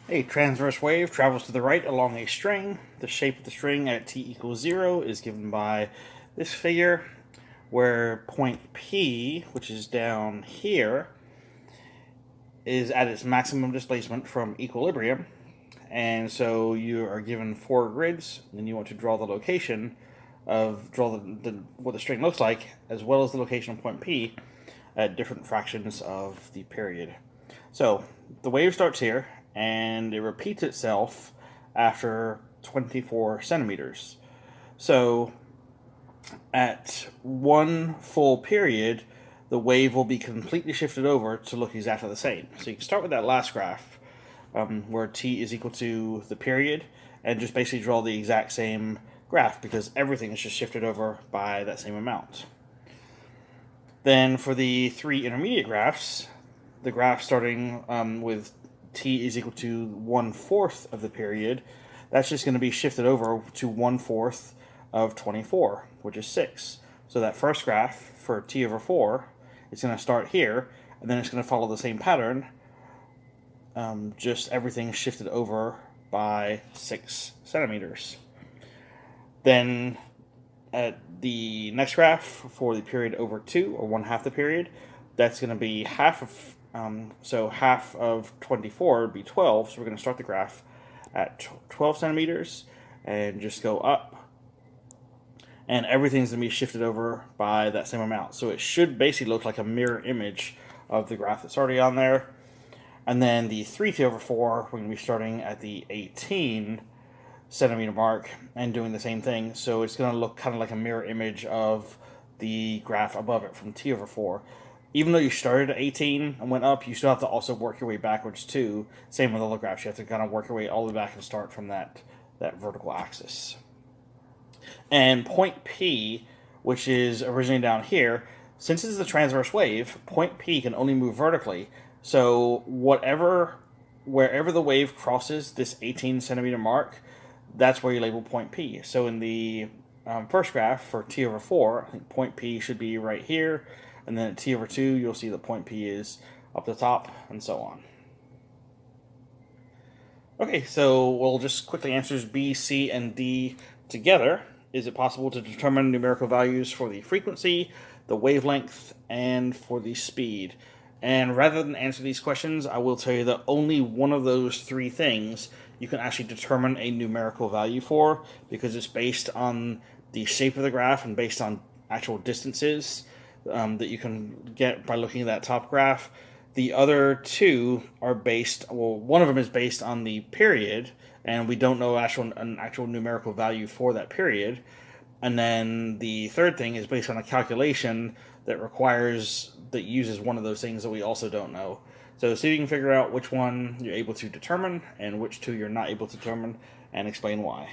A transverse wave travels to the right along a string. The shape of the string at t equals 0 is given by this figure, where point P, which is down here, is at its maximum displacement from equilibrium. And so you are given 4 grids, and you want to draw the location draw what the string looks like, as well as the location of point P at different fractions of the period. So the wave starts here, and it repeats itself after 24 centimeters. So at one full period, the wave will be completely shifted over to look exactly the same. So you can start with that last graph, where t is equal to the period, and just basically draw the exact same graph because everything is just shifted over by that same amount. Then for the 3 intermediate graphs, the graph starting with t is equal to 1/4 of the period, that's just going to be shifted over to 1/4 of 24, which is 6. So that first graph for t over 4 is going to start here, and then it's going to follow the same pattern, just everything shifted over by 6 centimeters. Then at the next graph for the period over 2, or 1/2 the period, that's going to be half of, so half of 24 would be 12, so we're going to start the graph at 12 centimeters and just go up, and everything's going to be shifted over by that same amount. So it should basically look like a mirror image of the graph that's already on there. And then the 3t over 4, we're going to be starting at the 18 centimeter mark and doing the same thing. So it's going to look kind of like a mirror image of the graph above it from t over 4. Even though you started at 18 and went up, you still have to also work your way backwards too. Same with other graphs. You have to kind of work your way all the way back and start from that vertical axis. And point P, which is originally down here, since it's a transverse wave, point P can only move vertically. So wherever the wave crosses this 18 centimeter mark, that's where you label point P. So in the first graph for t over 4, I think point P should be right here. And then at t over 2, you'll see that point P is up the top, and so on. Okay, so we'll just quickly answer B, C, and D together. Is it possible to determine numerical values for the frequency, the wavelength, and for the speed? And rather than answer these questions, I will tell you that only one of those 3 things you can actually determine a numerical value for, because it's based on the shape of the graph and based on actual distances that you can get by looking at that top graph. The other 2 are one of them is based on the period, and we don't know an actual numerical value for that period. And then the third thing is based on a calculation that uses one of those things that we also don't know. So see if you can figure out which one you're able to determine and which 2 you're not able to determine, and explain why.